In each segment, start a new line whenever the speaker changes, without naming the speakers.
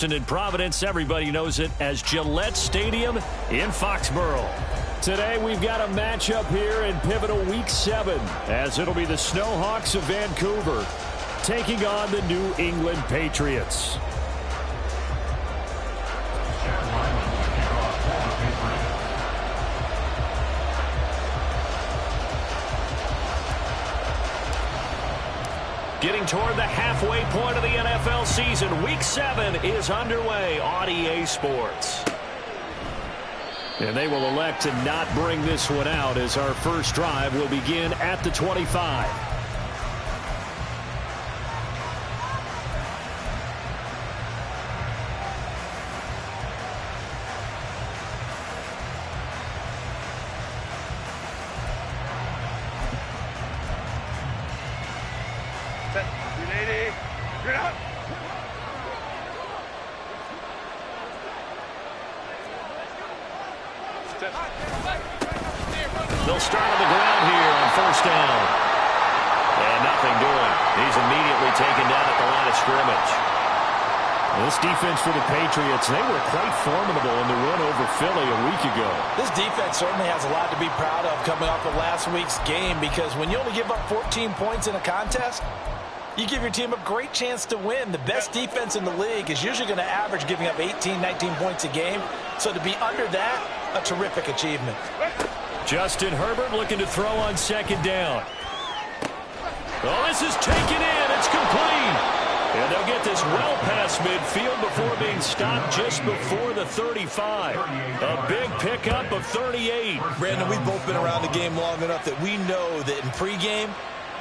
In Providence, everybody knows it as Gillette Stadium in Foxborough. Today, we've got a matchup here in pivotal Week 7, as it'll be the Snowhawks of Vancouver taking on the New England Patriots. Getting toward the halfway point of the NFL season, Week 7 is underway on EA Sports. And they will elect to not bring this one out as our first drive will begin at the 25. They'll start on the ground here on first down. And nothing doing. He's immediately taken down at the line of scrimmage. This defense for the Patriots, they were quite formidable in the run over Philly a week ago.
This defense certainly has a lot to be proud of coming off of last week's game, because when you only give up 14 points in a contest, you give your team a great chance to win. The best defense in the league is usually going to average giving up 18, 19 points a game. So to be under that, a terrific achievement.
Justin Herbert looking to throw on second down. Oh, this is taken in. It's complete. And they'll get this well past midfield before being stopped just before the 35. A big pickup of 38.
Brandon, we've both been around the game long enough that we know that in pregame,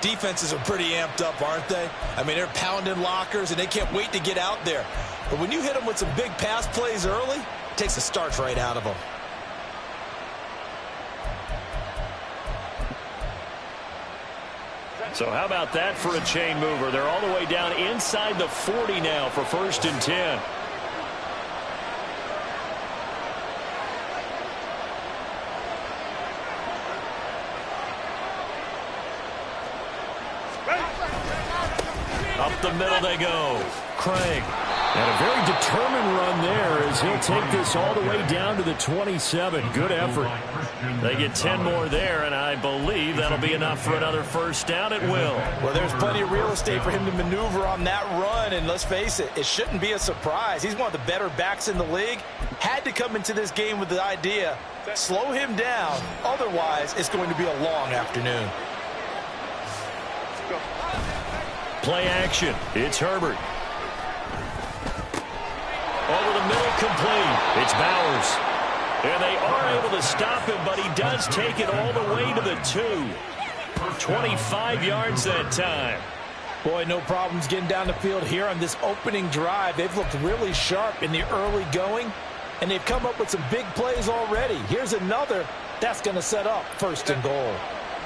defenses are pretty amped up, aren't they? I mean, they're pounding lockers, and they can't wait to get out there. But when you hit them with some big pass plays early, it takes the starch right out of them.
So how about that for a chain mover? They're all the way down inside the 40 now for first and 10. Up the middle they go. Craig. And a very determined run there as he'll take this all the way down to the 27. Good effort. They get 10 more there, and I believe that'll be enough for another first down. It will.
Well, there's plenty of real estate for him to maneuver on that run, and let's face it, it shouldn't be a surprise. He's one of the better backs in the league. Had to come into this game with the idea, slow him down, otherwise it's going to be a long afternoon.
Play action. It's Herbert. Over the middle, complete. It's Bowers. And they are able to stop him, but he does take it all the way to the 2. 25 yards that time.
Boy, no problems getting down the field here on this opening drive. They've looked really sharp in the early going, and they've come up with some big plays already. Here's another that's going to set up first and goal.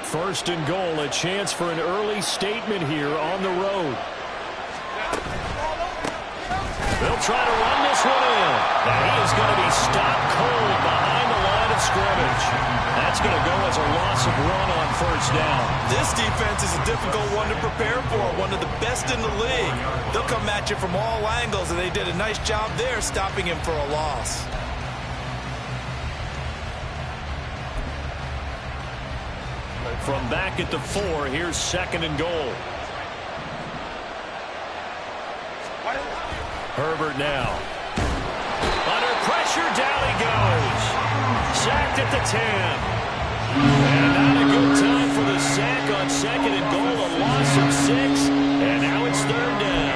First and goal, a chance for an early statement here on the road. They'll try to run this one in. Now he is going to be stopped cold behind the line of scrimmage. That's going to go as a loss of run on first down.
This defense is a difficult one to prepare for, one of the best in the league. They'll come at you from all angles, and they did a nice job there stopping him for a loss.
From back at the 4, here's second and goal. Herbert now. Under pressure, down he goes. Sacked at the 10. And not a good time for the sack on second and goal. A loss of 6. And now it's third down.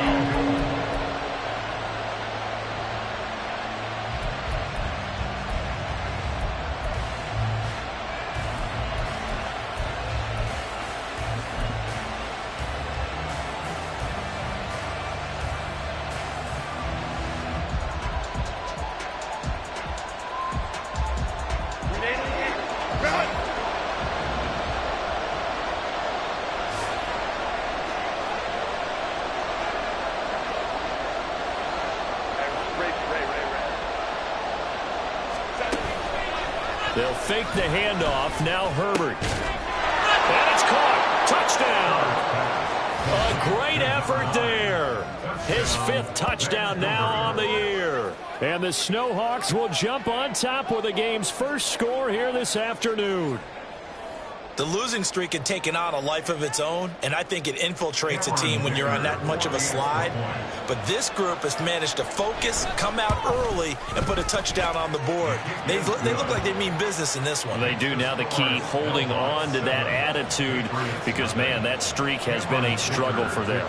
They'll fake the handoff. Now Herbert. And it's caught. Touchdown. A great effort there. His 5th touchdown now on the year. And the Snowhawks will jump on top with the game's first score here this afternoon.
The losing streak had taken on a life of its own, and I think it infiltrates a team when you're on that much of a slide. But this group has managed to focus, come out early, and put a touchdown on the board. They look like they mean business in this one.
They do. Now the key, holding on to that attitude, because, man, that streak has been a struggle for them.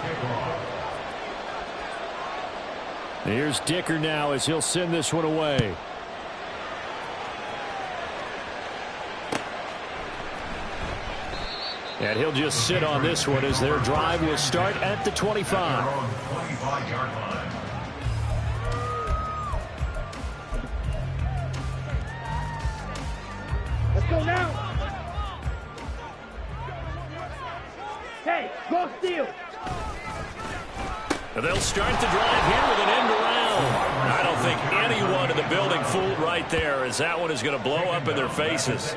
Here's Dicker now as he'll send this one away. And he'll just sit on this one as their drive will start at the 25.
Let's go now. Hey, go steal.
They'll start the drive here with an end around. I don't think anyone in the building fooled right there, as that one is going to blow up in their faces.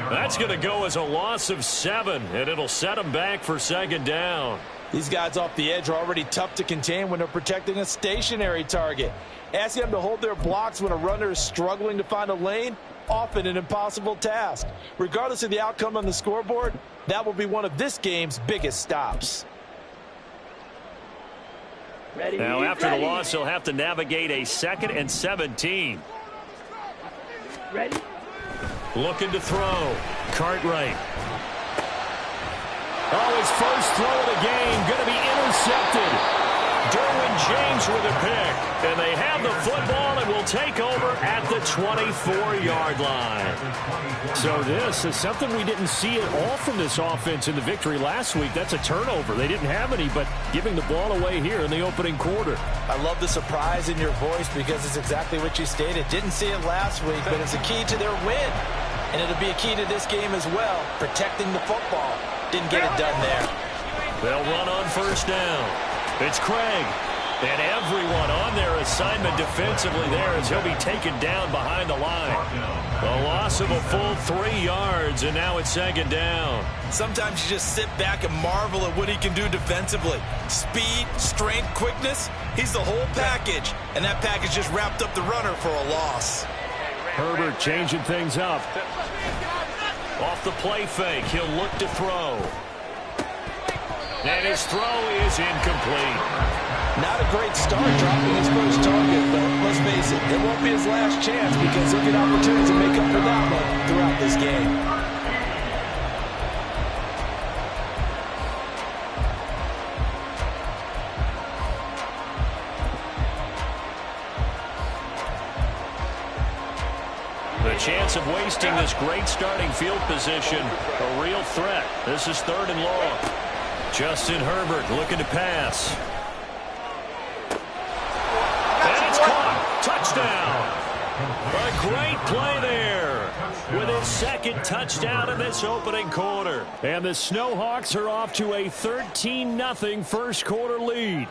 That's going to go as a loss of 7, and it'll set them back for 2nd down.
These guys off the edge are already tough to contain when they're protecting a stationary target. Asking them to hold their blocks when a runner is struggling to find a lane, often an impossible task. Regardless of the outcome on the scoreboard, that will be one of this game's biggest stops.
Ready,
now, after
ready.
the loss, he'll have to navigate a 2nd and 17.
Ready.
Looking to throw. Cartwright. Oh, his first throw of the game going to be intercepted. Derwin James with a pick. And they have the football and will take over at the 24-yard line. So this is something we didn't see at all from this offense in the victory last week. That's a turnover. They didn't have any, but giving the ball away here in the opening quarter.
I love the surprise in your voice because it's exactly what you stated. Didn't see it last week, but it's a key to their win. And it'll be a key to this game as well, protecting the football. Didn't get it done there.
They'll run on 1st down. It's Craig. And everyone on their assignment defensively there as he'll be taken down behind the line. A loss of a full 3 yards, and now it's 2nd down.
Sometimes you just sit back and marvel at what he can do defensively. Speed, strength, quickness, he's the whole package. And that package just wrapped up the runner for a loss.
Herbert changing things up. Off the play fake, he'll look to throw. And his throw is incomplete.
Not a great start dropping his first target, but let's face it, it won't be his last chance because he'll get opportunities to make up for that one throughout this game.
The chance of wasting this great starting field position, a real threat. This is 3rd and long. Justin Herbert looking to pass. And it's caught. Touchdown. A great play there with his 2nd touchdown in this opening quarter. And the Snowhawks are off to a 13-0 first quarter lead.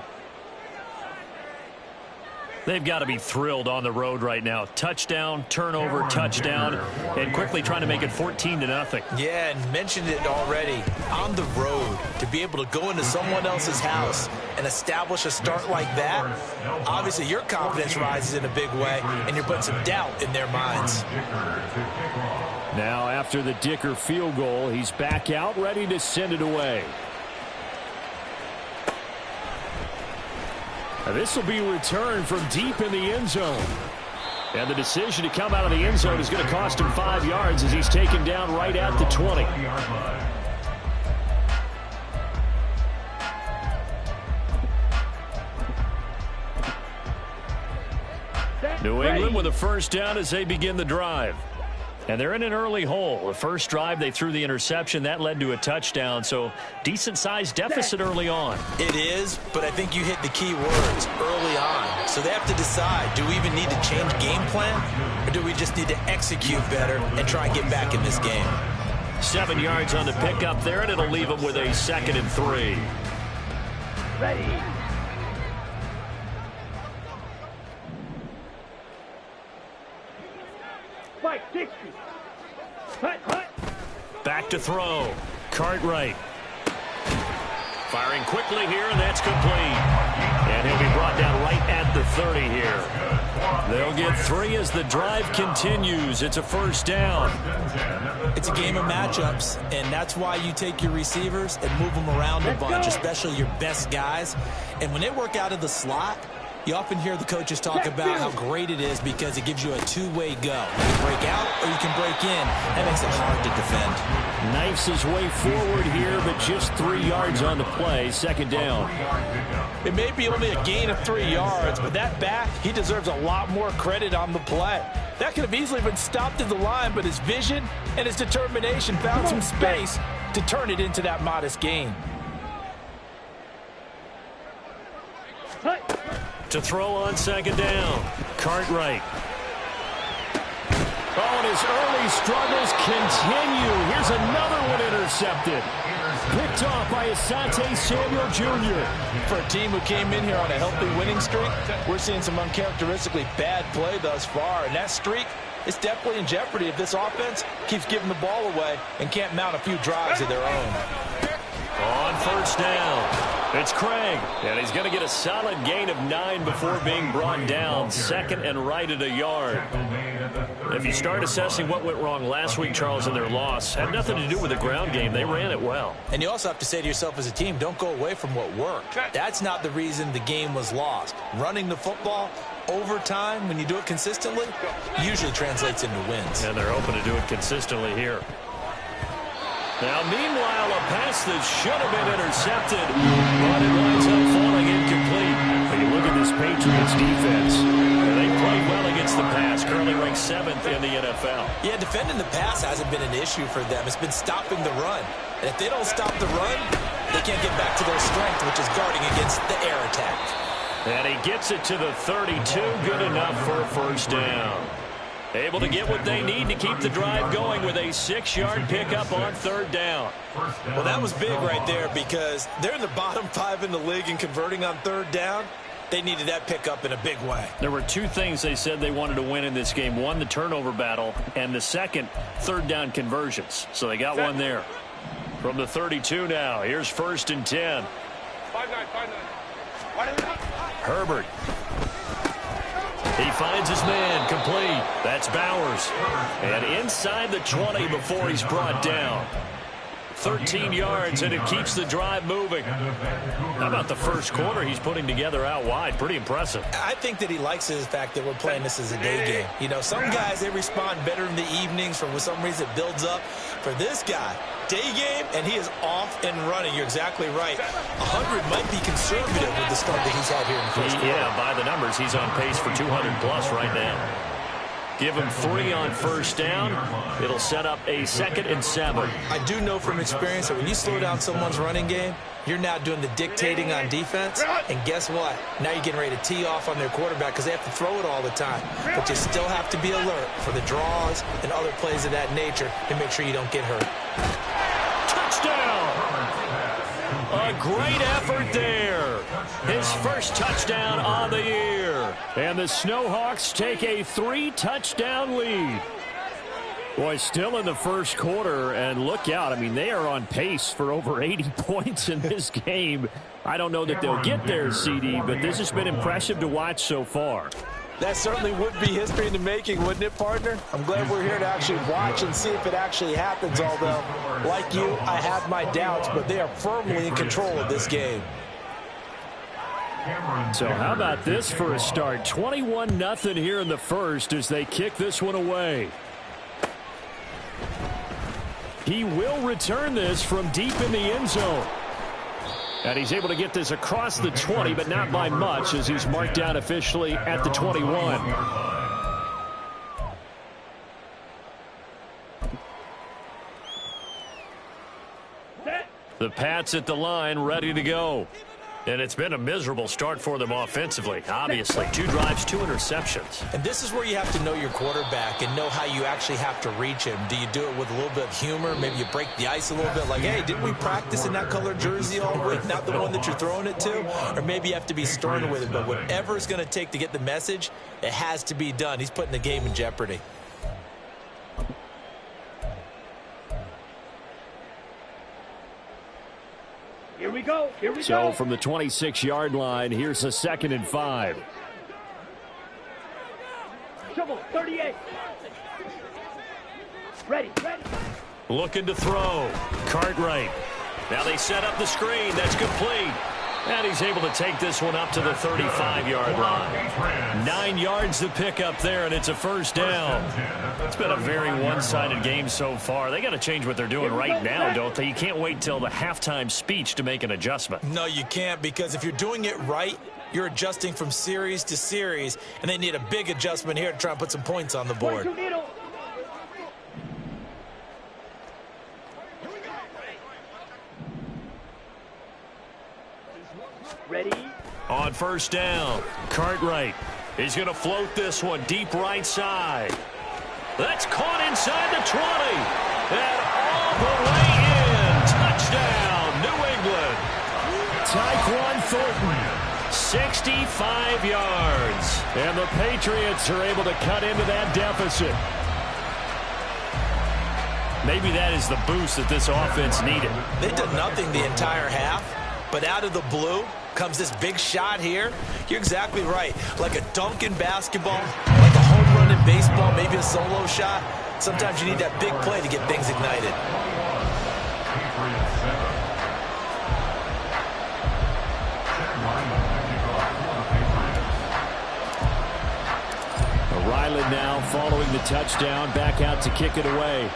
They've got to be thrilled on the road right now. Touchdown, turnover, touchdown, and quickly trying to make it 14-0.
Yeah, and mentioned it already. On the road, to be able to go into someone else's house and establish a start like that, obviously your confidence rises in a big way, and you're putting some doubt in their minds.
Now, after the Dicker field goal, he's back out, ready to send it away. This will be returned from deep in the end zone. And the decision to come out of the end zone is going to cost him 5 yards as he's taken down right at the 20. New England with a 1st down as they begin the drive. And they're in an early hole. The first drive, they threw the interception. That led to a touchdown, so decent-sized deficit early on.
It is, but I think you hit the key words early on. So they have to decide, do we even need to change game plan, or do we just need to execute better and try and get back in this game?
7 yards on the pickup there, and it'll leave them with a 2nd and 3.
Ready. Spike 60. Hut, hut.
Back to throw. Cartwright. Firing quickly here, and that's complete. And he'll be brought down right at the 30 here. They'll get 3 as the drive continues. It's a first down.
It's a game of matchups, and that's why you take your receivers and move them around a bunch, especially your best guys. And when they work out of the slot, you often hear the coaches talk about how great it is because it gives you a two-way go. You can break out or you can break in. That makes it hard to defend.
Knifes his way forward here, but just 3 yards on the play. Second down.
It may be only a gain of 3 yards, but that back, he deserves a lot more credit on the play. That could have easily been stopped at the line, but his vision and his determination found some space to turn it into that modest gain.
To throw on second down, Cartwright. Oh, and his early struggles continue. Here's another one intercepted. Picked off by Asante Samuel Jr.
For a team who came in here on a healthy winning streak, we're seeing some uncharacteristically bad play thus far. And that streak is definitely in jeopardy if this offense keeps giving the ball away and can't mount a few drives of their own.
On first down, it's Craig, and he's going to get a solid gain of 9 before being brought down. Second and right at a yard. If you start assessing what went wrong last week, Charles, in their loss, had nothing to do with the ground game. They ran it well.
And you also have to say to yourself as a team, don't go away from what worked. That's not the reason the game was lost. Running the football over time, when you do it consistently, usually translates into wins.
And they're hoping to do it consistently here. Now, meanwhile, a pass that should have been intercepted, but it winds up falling incomplete. But you look at this Patriots defense, and they played well against the pass, currently ranked 7th in the NFL.
Yeah, defending the pass hasn't been an issue for them. It's been stopping the run. And if they don't stop the run, they can't get back to their strength, which is guarding against the air attack.
And he gets it to the 32, good enough for a first down. Able to get what they need to keep the drive going with a 6-yard pickup on third down.
Well, that was big right there because they're in the bottom 5 in the league in converting on third down. They needed that pickup in a big way.
There were 2 things they said they wanted to win in this game. One, the turnover battle, and the second, third down conversions. So they got one there. From the 32 now, here's first and 10.
5-9.
Herbert. He finds his man, complete. That's Bowers. And inside the 20 before he's brought down. 13 yards, and it keeps the drive moving. How about the first quarter he's putting together out wide? Pretty impressive.
I think that he likes the fact that we're playing this as a day game. You know, some guys, they respond better in the evenings. For some reason, it builds up. For this guy, day game, and he is off and running. You're exactly right. 100 might be conservative with the start that he's had here in the first quarter.
Yeah, by the numbers, he's on pace for 200-plus right now. Give him 3 on first down. It'll set up a 2nd and 7.
I do know from experience that when you slow down someone's running game, you're now doing the dictating on defense. And guess what? Now you're getting ready to tee off on their quarterback because they have to throw it all the time. But you still have to be alert for the draws and other plays of that nature to make sure you don't get hurt.
Touchdown! A great effort there. His first touchdown on the year. And the Snowhawks take a 3-touchdown lead. Boy, still in the first quarter, and look out. I mean, they are on pace for over 80 points in this game. I don't know that they'll get there, CD, but this has been impressive to watch so far.
That certainly would be history in the making, wouldn't it, partner? I'm glad we're here to actually watch and see if it actually happens, although, like you, I have my doubts, but they are firmly in control of this game.
So how about this for a start? 21-0 here in the first as they kick this one away. He will return this from deep in the end zone. And he's able to get this across the 20, but not by much as he's marked down officially at the 21. The Pats at the line, ready to go. And it's been a miserable start for them offensively, obviously. 2 drives, 2 interceptions.
And this is where you have to know your quarterback and know how you actually have to reach him. Do you do it with a little bit of humor? Maybe you break the ice a little bit like, hey, didn't we practice in that colored jersey all week? Not the one that you're throwing it to? Or maybe you have to be stern with it. But whatever it's going to take to get the message, it has to be done. He's putting the game in jeopardy.
Here we go. Here we go.
So from the 26-yard line, here's a 2nd and 5.
Shovel, 38. Ready.
Looking to throw. Cartwright. Now they set up the screen. That's complete. And he's able to take this one up to the 35-yard line. 9 yards to pick up there, and it's a first down. It's been a very one-sided game so far. They got to change what they're doing right now, don't they? You can't wait till the halftime speech to make an adjustment.
No, you can't, because if you're doing it right, you're adjusting from series to series, and they need a big adjustment here to try and put some points on the board.
Ready.
On first down, Cartwright. He's going to float this one deep right side. That's caught inside the 20. And all the way in. Touchdown, New England. Tyquan Thornton, 65 yards. And the Patriots are able to cut into that deficit. Maybe that is the boost that this offense needed.
They did nothing the entire half, but out of the blue comes this big shot here. You're exactly right. Like a dunk in basketball, like a home run in baseball, maybe a solo shot. Sometimes you need that big play to get things ignited.
Ryland now following the touchdown, back out to kick it away.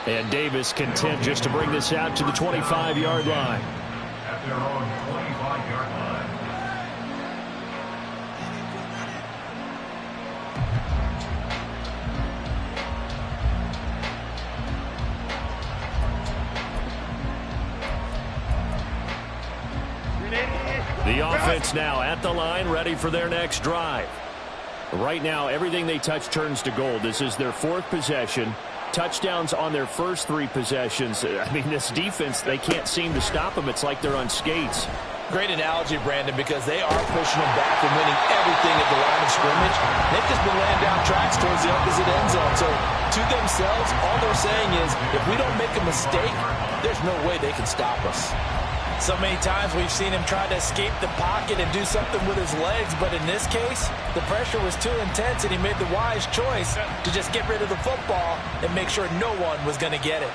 And Davis content just to bring this out to the 25-yard line. At their own 25-yard line. The offense now at the line, ready for their next drive. Right now, everything they touch turns to gold. This is their 4th possession. Touchdowns on their first 3 possessions. I mean, this defense, they can't seem to stop them. It's like they're on skates.
Great analogy, Brandon, because they are pushing them back and winning everything at the line of scrimmage. They've just been laying down tracks towards the opposite end zone. So, to themselves, all they're saying is, if we don't make a mistake, there's no way they can stop us. So many times we've seen him try to escape the pocket and do something with his legs, but in this case, the pressure was too intense and he made the wise choice to just get rid of the football and make sure no one was going to get it.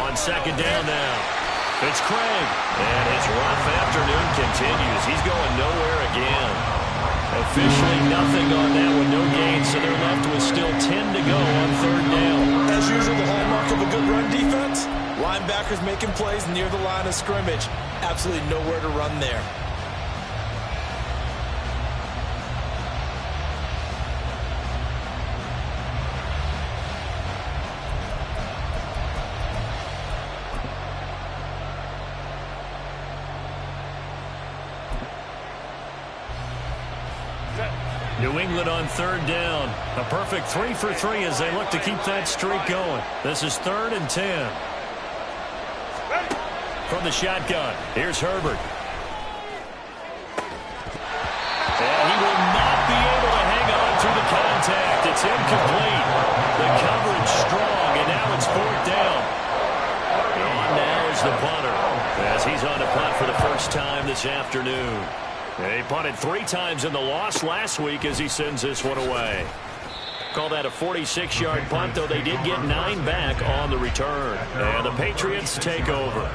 On second down now, it's Craig, and his rough afternoon continues. He's going nowhere again. Officially nothing on that one, no gain, so they're left with still 10 to go on third down.
As usual, the hallmark of a good run defense, linebackers making plays near the line of scrimmage. Absolutely nowhere to run there.
New England on third down. A perfect 3 for 3 as they look to keep that streak going. This is 3rd and 10. From the shotgun, here's Herbert. And he will not be able to hang on through the contact. It's incomplete. The coverage strong, and now it's 4th down. And now is the punter as he's on to punt for the first time this afternoon. He punted 3 times in the loss last week as he sends this one away. Call that a 46-yard punt, though they did get 9 back on the return. And the Patriots take over.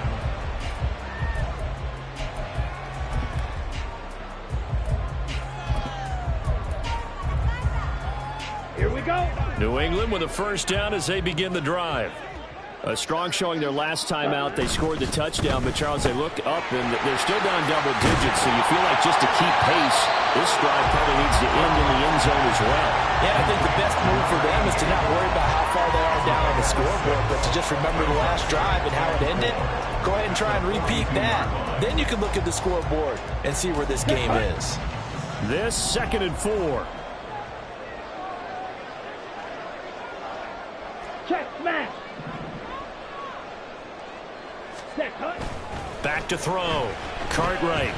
Here we go.
New England with a first down as they begin the drive. A strong showing their last time out. They scored the touchdown, but Charles, they look up and they're still down double digits, so you feel like just to keep pace, this drive probably needs to end in the end zone as well.
Yeah, I think the best move for them is to not worry about how far they are down on the scoreboard, but to just remember the last drive and how it ended. Go ahead and try and repeat that. Then you can look at the scoreboard and see where this game is.
This 2nd and 4.
Check, smash. Set, cut.
Back to throw. Cartwright.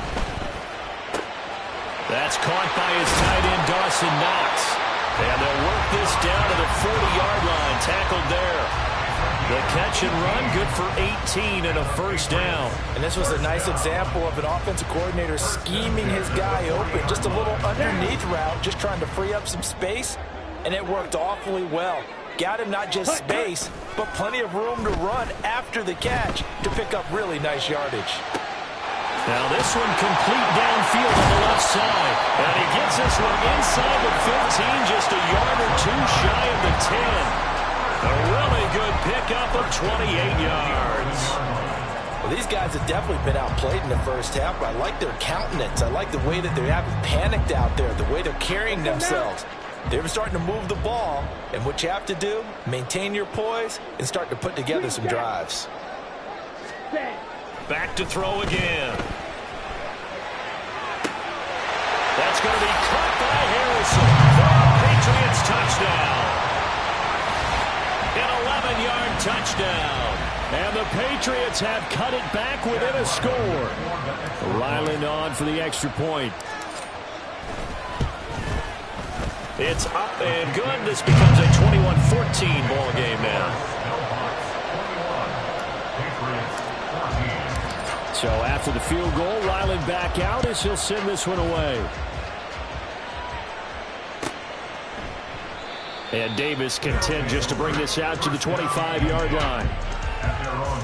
That's caught by his tight end, Dawson Knox. And they'll work this down to the 40-yard line. Tackled there. The catch and run, good for 18 and a first down.
And this was a nice example of an offensive coordinator scheming his guy open. Just a little underneath route, just trying to free up some space, and it worked awfully well. Got him not just space, but plenty of room to run after the catch to pick up really nice yardage.
Now this one complete downfield on the left side. And he gets this one inside the 15, just a yard or two shy of the 10. A really good pickup of 28 yards.
Well, these guys have definitely been outplayed in the first half, but I like their countenance. I like the way that they haven't panicked out there, the way they're carrying themselves. They're starting to move the ball, and what you have to do, maintain your poise and start to put together some drives.
Back to throw again. That's going to be caught by Harrison. Patriots touchdown. An 11-yard touchdown. And the Patriots have cut it back within a score. Ryland on for the extra point. It's up and good. This becomes a 21-14 ball game now. So after the field goal, Ryland back out as he'll send this one away. And Davis content just to bring this out to the 25-yard line.
At their own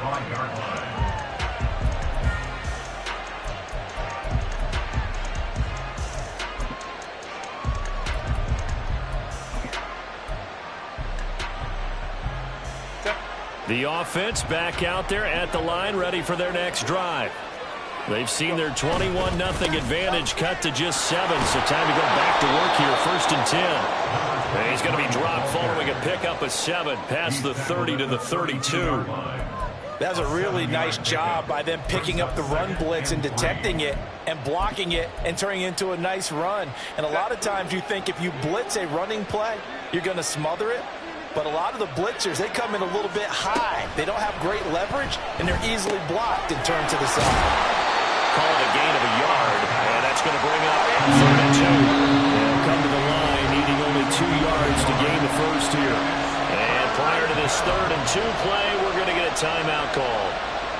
25-yard line.
The offense back out there at the line, ready for their next drive. They've seen their 21-0 advantage cut to just 7, so time to go back to work here, 1st and 10. And he's going to be dropped following a pickup of 7 past the 30 to the 32.
That's a really nice job by them picking up the run blitz and detecting it and blocking it and turning it into a nice run. And a lot of times you think if you blitz a running play, you're going to smother it. But a lot of the blitzers, they come in a little bit high. They don't have great leverage, and they're easily blocked and turned to the side.
Call it a gain of a yard, and that's going to bring up 3rd and 2. They'll come to the line, needing only 2 yards to gain the first here. And prior to this 3rd and 2 play, we're going to get a timeout call.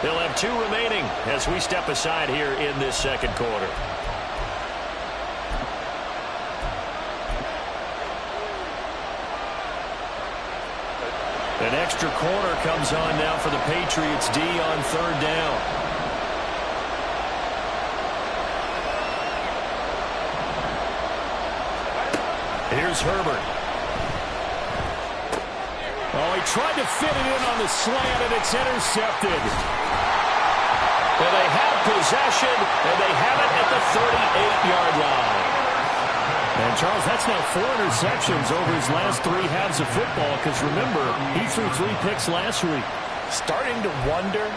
They'll have 2 remaining as we step aside here in this second quarter. An extra corner comes on now for the Patriots D on 3rd down. Here's Herbert. Oh, he tried to fit it in on the slant, and it's intercepted. Well, they have possession, and they have it at the 38-yard line. And, Charles, that's now 4 interceptions over his last 3 halves of football, because, remember, he threw 3 picks last week.
Starting to wonder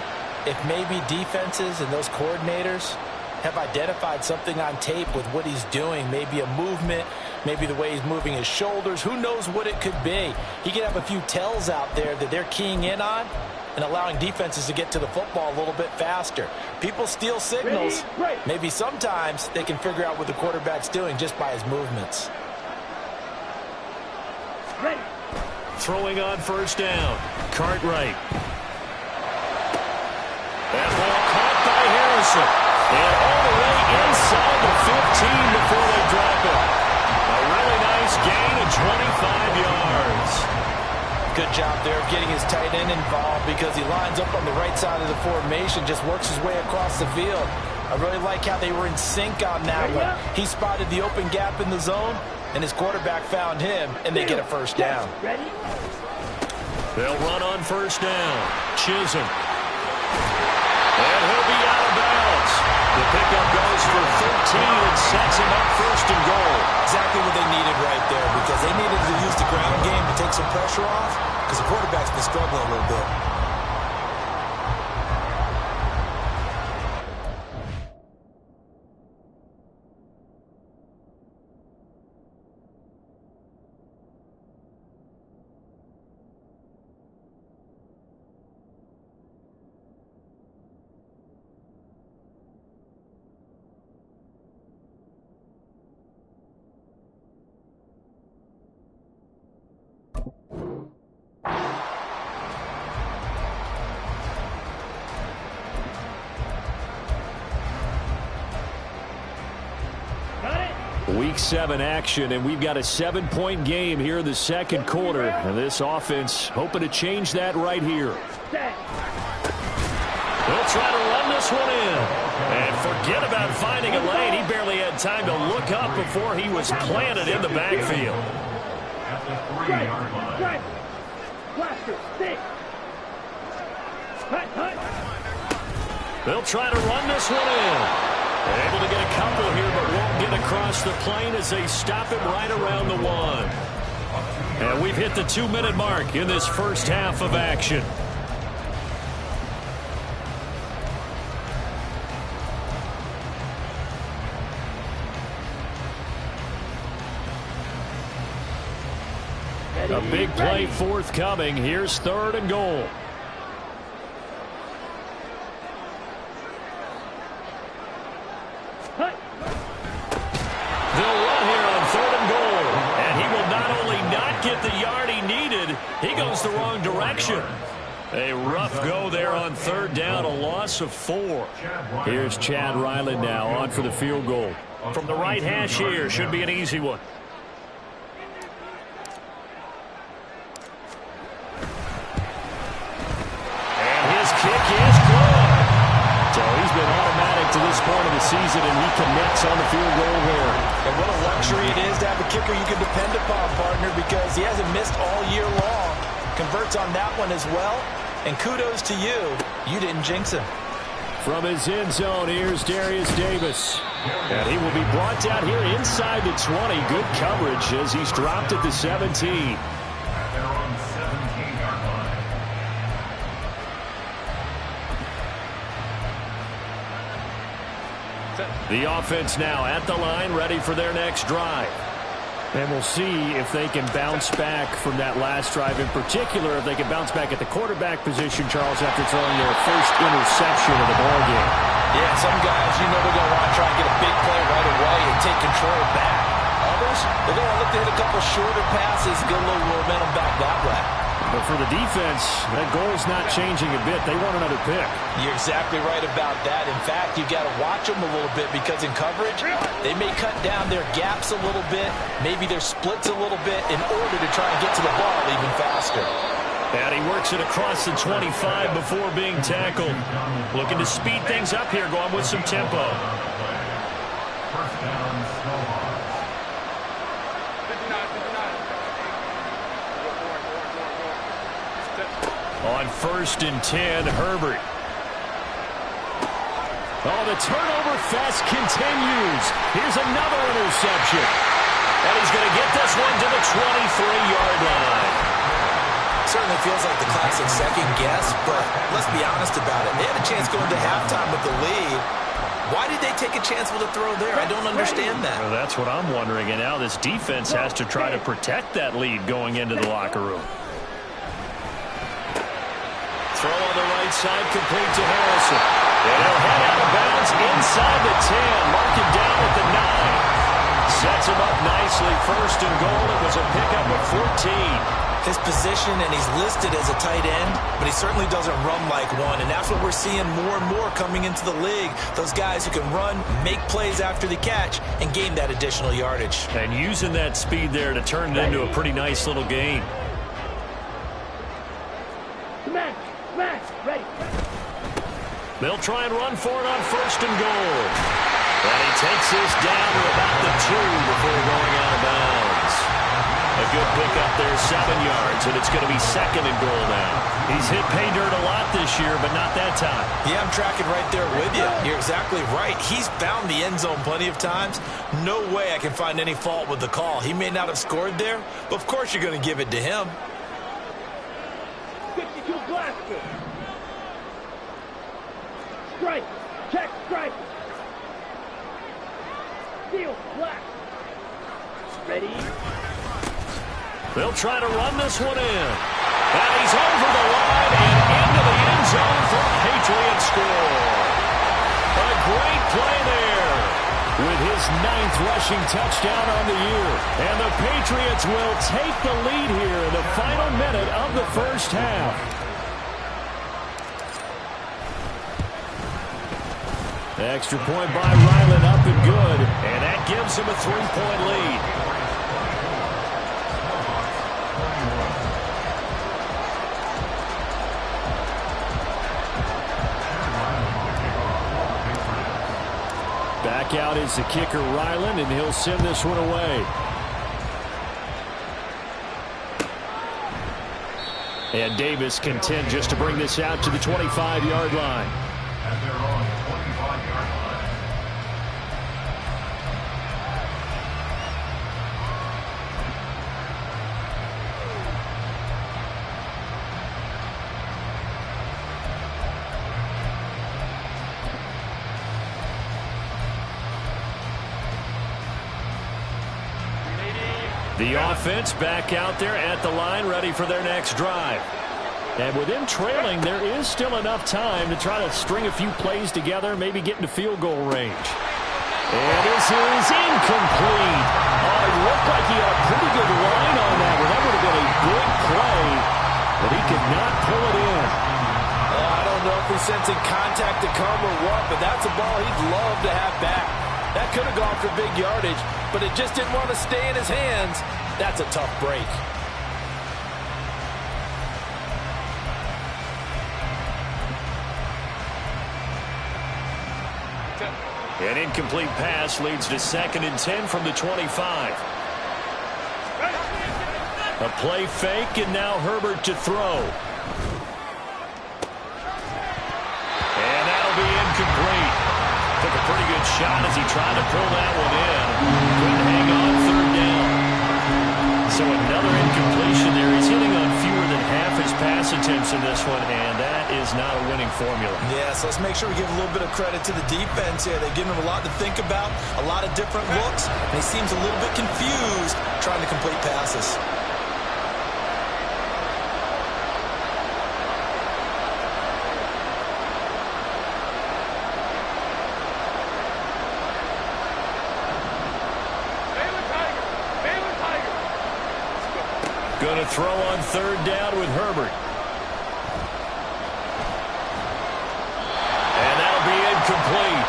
if maybe defenses and those coordinators have identified something on tape with what he's doing, maybe a movement, maybe the way he's moving his shoulders. Who knows what it could be? He could have a few tells out there that they're keying in on and allowing defenses to get to the football a little bit faster. People steal signals. Maybe sometimes they can figure out what the quarterback's doing just by his movements.
Throwing on 1st down. Cartwright. That ball caught by Harrison. And all the way inside the 15 before they drop it. A really nice gain of 25 yards.
Good job there of getting his tight end involved because he lines up on the right side of the formation, just works his way across the field. I really like how they were in sync on that one. He spotted the open gap in the zone, and his quarterback found him, and they get a 1st down.
They'll run on 1st down. Chisholm. And he'll be out of bounds. The pickup goes for 13 and sets him up 1st and goal.
Exactly what they needed right there because they needed to use the ground game to take some pressure off because the quarterback's been struggling a little bit.
Week 7 action, and we've got a 7-point game here in the second quarter. And this offense hoping to change that right here. They'll try to run this one in. And forget about finding a lane. He barely had time to look up before he was planted in the backfield.
At the 3-yard line.
Blaster, 6. Hut.
They'll try to run this one in. They're able to get a couple here, but won't get across the plane as they stop him right around the 1. And we've hit the 2-minute mark in this first half of action. A big play forthcoming. Here's 3rd and goal. They'll run here on 3rd and goal. And he will not only not get the yard he needed, he goes the wrong direction. A rough go there on 3rd down, a loss of 4. Here's Chad Ryland now on for the field goal. From the right hash here, should be an easy one. Kick is good. So he's been automatic to this point of the season, and he connects on the field goal there.
And what a luxury it is to have a kicker you can depend upon, partner, because he hasn't missed all year long. Converts on that one as well. And kudos to you. You didn't jinx him.
From his end zone, here's Darius Davis. And he will be brought down here inside the 20. Good coverage as he's dropped at the 17.
At their own 17-yard line.
The offense now at the line, ready for their next drive. And we'll see if they can bounce back from that last drive, in particular, if they can bounce back at the quarterback position, Charles, after throwing their first interception of the ballgame.
Yeah, some guys, they're going to want to try and get a big play right away and take control back. Others, they're going to look to hit a couple shorter passes, get a little momentum back that way.
But for the defense, that goal's not changing a bit. They want another pick.
You're exactly right about that. In fact, you've got to watch them a little bit because in coverage, they may cut down their gaps a little bit, maybe their splits a little bit in order to try and get to the ball even faster.
And he works it across the 25 before being tackled. Looking to speed things up here, going with some tempo.
First down, Seahawks.
On 1st and 10, Herbert. Oh, the turnover fest continues. Here's another interception. And he's going to get this one to the 23-yard line.
Certainly feels like the classic second guess, but let's be honest about it. They had a chance going to halftime with the lead. Why did they take a chance with a throw there? I don't understand that.
Well, that's what I'm wondering. And now this defense has to try to protect that lead going into the locker room. Throw on the right side, complete to Harrison. And he'll head out of bounds inside the 10. Mark him down at the 9. Sets him up nicely. 1st and goal. It was a pickup of 14.
His position, and he's listed as a tight end, but he certainly doesn't run like one. And that's what we're seeing more and more coming into the league. Those guys who can run, make plays after the catch, and gain that additional yardage.
And using that speed there to turn it into a pretty nice little gain.
Smash, ready.
They'll try and run for it on 1st and goal. And he takes this down to about the 2 before going out of bounds. A good pickup there, 7 yards, and it's going to be 2nd and goal now. He's hit pay dirt a lot this year, but not that time.
Yeah, I'm tracking right there with you. You're exactly right. He's found the end zone plenty of times. No way I can find any fault with the call. He may not have scored there, but of course you're going to give it to him.
52 blaster. Strike. Check strike. Steal. Black. Ready.
They'll try to run this one in. And he's over the line and into the end zone for a Patriot score. A great play there with his 9th rushing touchdown on the year. And the Patriots will take the lead here in the final minute of the first half. Extra point by Ryland, up and good. And that gives him a 3-point lead. Back out is the kicker, Ryland, and he'll send this one away. And Davis content just to bring this out to the 25-yard line.
At their own 25-yard line.
The offense back out there at the line, ready for their next drive. And with them trailing, there is still enough time to try to string a few plays together, maybe get into field goal range. And this is incomplete. Oh, it looked like he had a pretty good line on that one. That would have been a big play, but he could not pull it in.
I don't know if he's sensing contact to come or what, but that's a ball he'd love to have back. That could have gone for big yardage, but it just didn't want to stay in his hands. That's a tough break.
An incomplete pass leads to 2nd and 10 from the 25. A play fake, and now Herbert to throw. And that'll be incomplete. Took a pretty good shot as he tried to pull that one in. Couldn't hang on 3rd down. So another incompletion there. He's hitting on fewer than half his pass attempts in this one, and that is not a winning formula.
Yes, let's make sure we give a little bit of credit to the defense here. They've given him a lot to think about, a lot of different looks, and he seems a little bit confused trying to complete passes.
Going to throw on 3rd down with Herbert. And that'll be incomplete.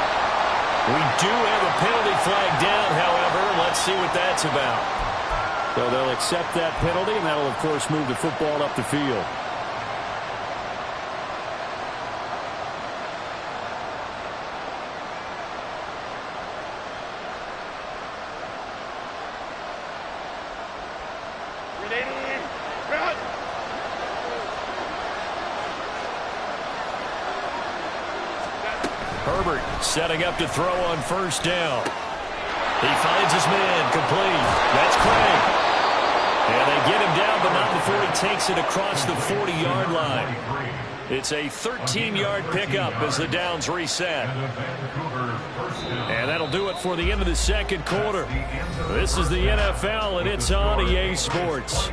We do have a penalty flag down, however. Let's see what that's about. So they'll accept that penalty, and that'll, of course, move the football up the field. Herbert setting up to throw on 1st down. He finds his man, complete. That's Craig. And they get him down, but not before he takes it across the 40-yard line. It's a 13-yard pickup as the downs reset. And that'll do it for the end of the 2nd quarter. This is the NFL, and it's on EA Sports.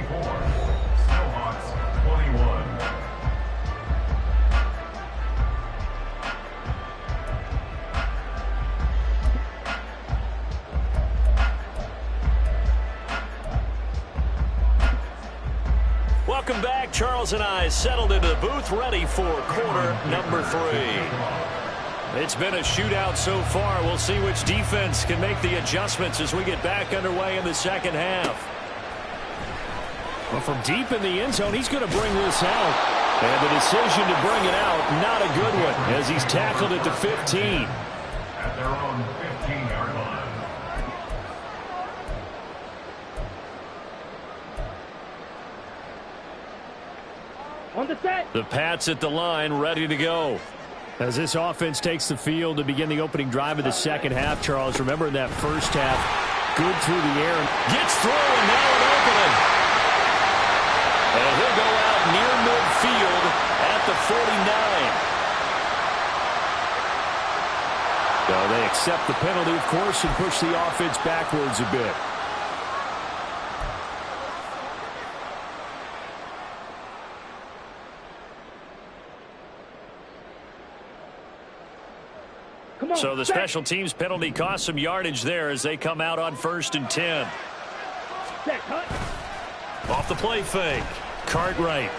Welcome back. Charles and I settled into the booth, ready for quarter number 3. It's been a shootout so far. We'll see which defense can make the adjustments as we get back underway in the 2nd half. Well, from deep in the end zone, he's going to bring this out. And the decision to bring it out, not a good one, as he's tackled at the 15.
At their own 15-yard line.
On the set.
The Pats at the line, ready to go. As this offense takes the field to begin the opening drive of the 2nd half, Charles, remember in that 1st half, good through the air. Gets through, and now an opening. And he'll go out near midfield at the 49. So they accept the penalty, of course, and push the offense backwards a bit. So the special teams penalty cost some yardage there as they come out on 1st and 10. Off the play fake. Cartwright.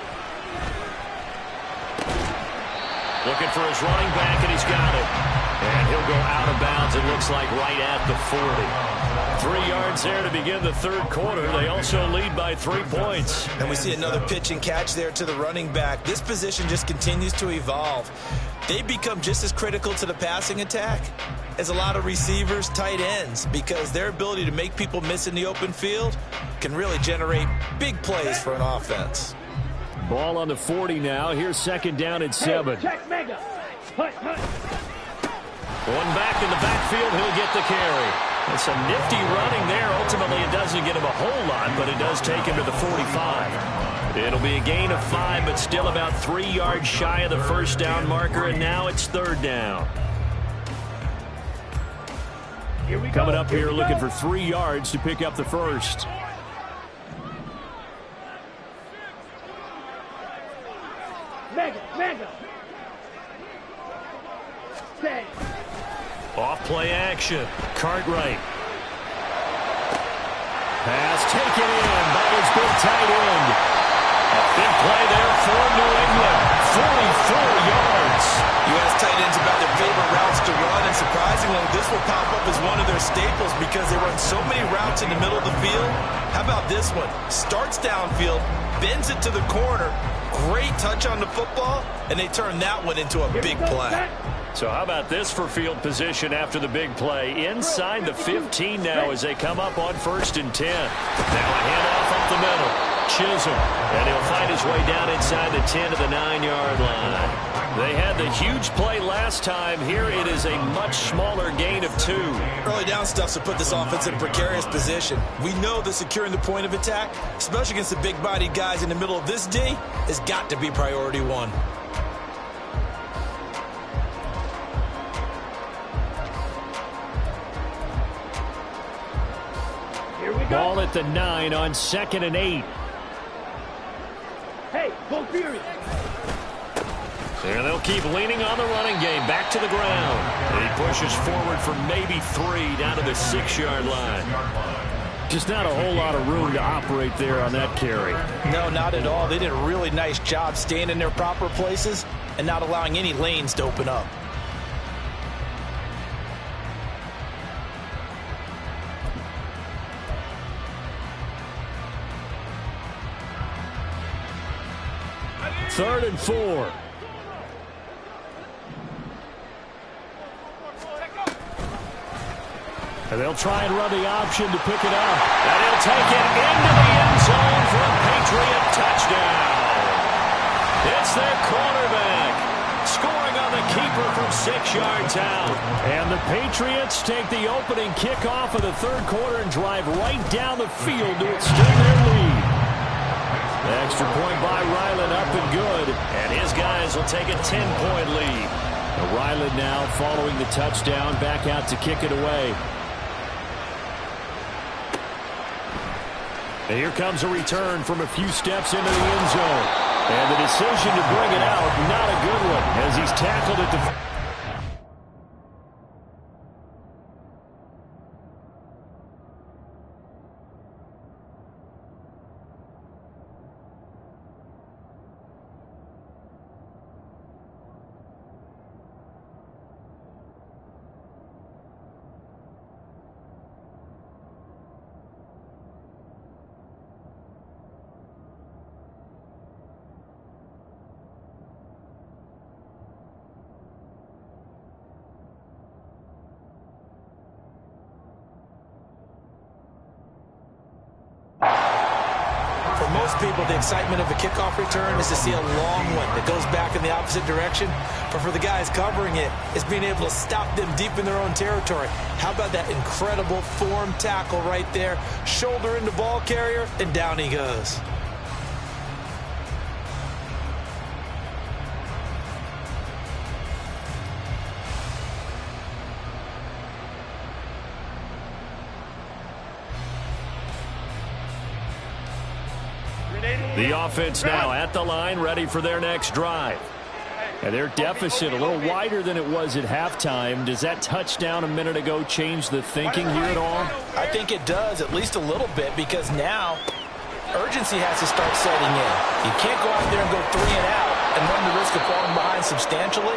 Looking for his running back, and he's got it. And he'll go out of bounds, it looks like, right at the 40. 3 yards there to begin the third quarter. They also lead by 3 points.
And we see another pitch and catch there to the running back. This position just continues to evolve. They become just as critical to the passing attack as a lot of receivers, tight ends, because their ability to make people miss in the open field can really generate big plays for an offense.
Ball on the 40 now. Here's second down and 7.
Check mega. Hut, hut.
One back in the backfield, he'll get the carry. And some nifty running there. Ultimately, it doesn't get him a whole lot, but it does take him to the 45. It'll be a gain of 5, but still about 3 yards shy of the first down marker, and now it's third down. Coming up here looking for 3 yards to pick up the first.
Mega, mega. 10.
Off play action. Cartwright. Pass taken in by his big tight end. A big play there for New England. 44 yards.
U.S. tight ends about their favorite routes to run, and surprisingly, this will pop up as one of their staples because they run so many routes in the middle of the field. How about this one? Starts downfield, bends it to the corner, great touch on the football, and they turn that one into a big play.
So how about this for field position after the big play? Inside the 15 now as they come up on 1st and 10. Now a handoff up the middle. Chisholm. And he'll find his way down inside the 10 to the 9-yard line. They had the huge play last time. Here it is a much smaller gain of 2.
Early down stuff to put this offense in a precarious position. We know that securing the point of attack, especially against the big-bodied guys in the middle of this D, has got to be priority 1.
Ball at the 9 on 2nd and 8.
Hey, go Fury.
And they'll keep leaning on the running game. Back to the ground. And he pushes forward for maybe 3 down to the 6-yard line. Just not a whole lot of room to operate there on that carry.
No, not at all. They did a really nice job staying in their proper places and not allowing any lanes to open up.
Third and 4. And they'll try and run the option to pick it up. And he'll take it into the end zone for a Patriot touchdown. It's their quarterback scoring on the keeper from 6 yards out. And the Patriots take the opening kickoff of the third quarter and drive right down the field to extend their lead. The extra point by Ryland up and good. And his guys will take a 10-point lead. Ryland now following the touchdown back out to kick it away. And here comes a return from a few steps into the end zone. And the decision to bring it out, not a good one, as he's tackled at the...
Most people, the excitement of a kickoff return is to see a long one that goes back in the opposite direction. But for the guys covering it, it's being able to stop them deep in their own territory. How about that incredible form tackle right there? Shoulder into ball carrier, and down he goes.
The offense now at the line, ready for their next drive. And their deficit a little wider than it was at halftime. Does that touchdown a minute ago change the thinking here at all?
I think it does, at least a little bit, because now urgency has to start setting in. You can't go out there and go 3 and out and run the risk of falling behind substantially,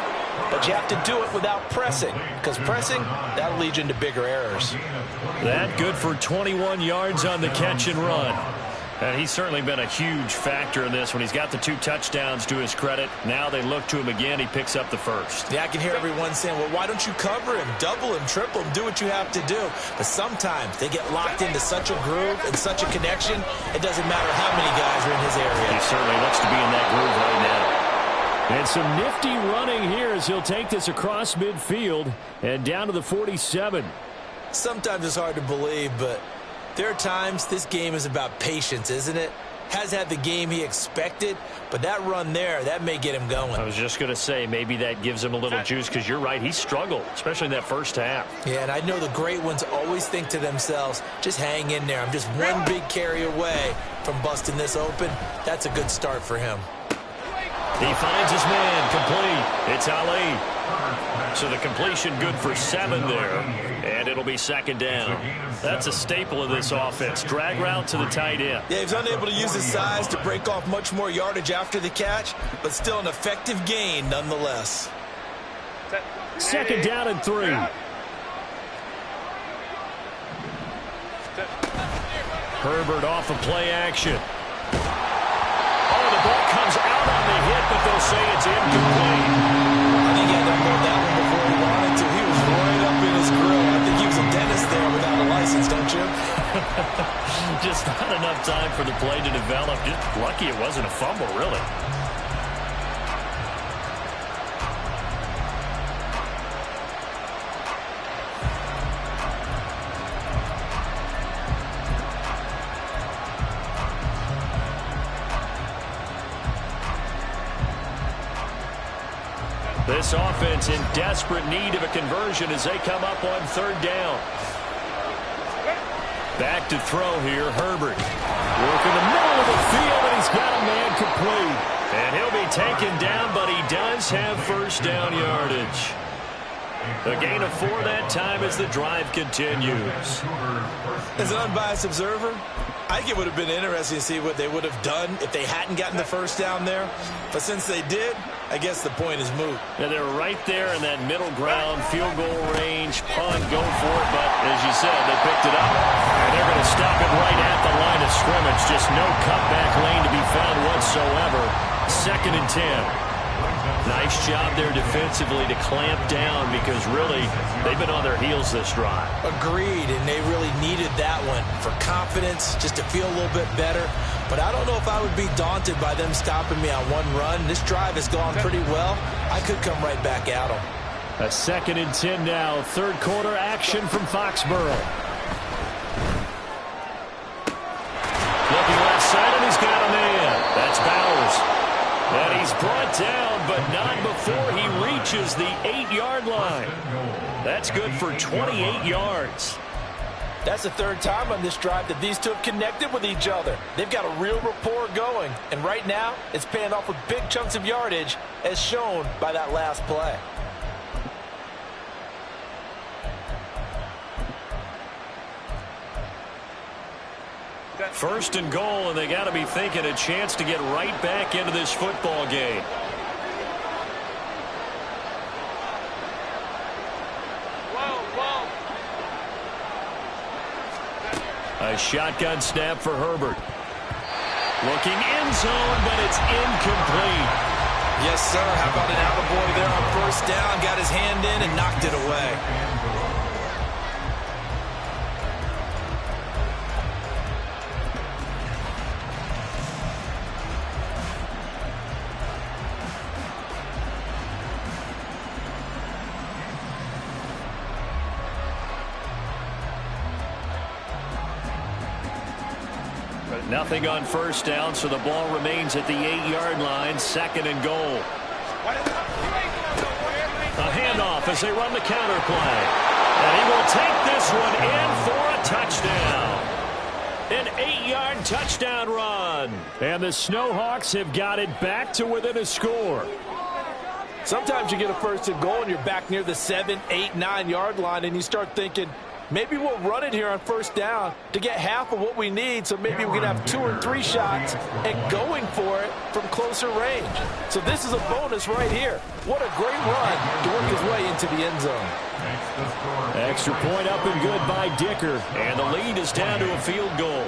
but you have to do it without pressing, because pressing, that'll lead you into bigger errors.
That good for 21 yards on the catch and run. And he's certainly been a huge factor in this when he's got the 2 touchdowns to his credit. Now they look to him again. He picks up the first.
Yeah, I can hear everyone saying, well, why don't you cover him, double him, triple him, do what you have to do. But sometimes they get locked into such a groove and such a connection, it doesn't matter how many guys are in his area.
He certainly looks to be in that groove right now. And some nifty running here as he'll take this across midfield and down to the 47.
Sometimes it's hard to believe, but there are times this game is about patience, isn't it? Has had the game he expected, but that run there, that may get him going.
I was just going to say, maybe that gives him a little juice, because you're right, he struggled, especially in that first half.
Yeah, and I know the great ones always think to themselves, just hang in there. I'm just one big carry away from busting this open. That's a good start for him.
He finds his man, complete. It's Ali. So the completion good for 7 there, and it'll be second down. That's a staple of this offense. Drag route to the tight end.
Yeah, he's unable to use his size to break off much more yardage after the catch, but still an effective gain nonetheless.
Second down and 3. Herbert off of play action. Oh, the ball comes out on the hit, but they'll say it's incomplete.
I think he had to unload that one before he wanted to. He was right up in his grill. I think he was a dentist there without a license, don't you?
Just not enough time for the play to develop. Just lucky it wasn't a fumble, really. This offense in desperate need of a conversion as they come up on third down. Back to throw here, Herbert. Working the middle of the field, and he's got a man complete. And he'll be taken down, but he does have first down yardage. A gain of 4 that time as the drive continues.
As an unbiased observer, I think it would have been interesting to see what they would have done if they hadn't gotten the first down there. But since they did, I guess the point is moot.
Yeah, they were right there in that middle ground, field goal range, punt, go for it. But as you said, they picked it up. And they're going to stop it right at the line of scrimmage. Just no cutback lane to be found whatsoever. Second and 10. Nice job there defensively to clamp down, because really they've been on their heels this drive.
Agreed, and they really needed that one for confidence, just to feel a little bit better. But I don't know if I would be daunted by them stopping me on one run. This drive has gone pretty well. I could come right back at them.
A second and 10 now. Third quarter action from Foxborough. Looking left side, and he's got a man. That's Bowers. And he's brought down, but not before he reaches the 8-yard line. That's good for 28 yards.
That's the third time on this drive that these two have connected with each other. They've got a real rapport going. And right now, it's paying off with big chunks of yardage, as shown by that last play.
First and goal, and they got to be thinking a chance to get right back into this football game. A shotgun snap for Herbert. Looking end zone, but it's incomplete.
Yes, sir. How about an attaboy there on first down? Got his hand in and knocked it away.
Nothing on first down, so the ball remains at the 8-yard line. Second and goal. A handoff as they run the counter play. And he will take this one in for a touchdown. An 8-yard touchdown run. And the Snowhawks have got it back to within a score.
Sometimes you get a first and goal and you're back near the 7, 8, 9-yard line and you start thinking, Maybe we'll run it here on first down to get half of what we need, so maybe we can have 2 or 3 shots and going for it from closer range. So this is a bonus right here. What a great run to work his way into the end zone.
Extra point up and good by Dicker, and the lead is down to a field goal.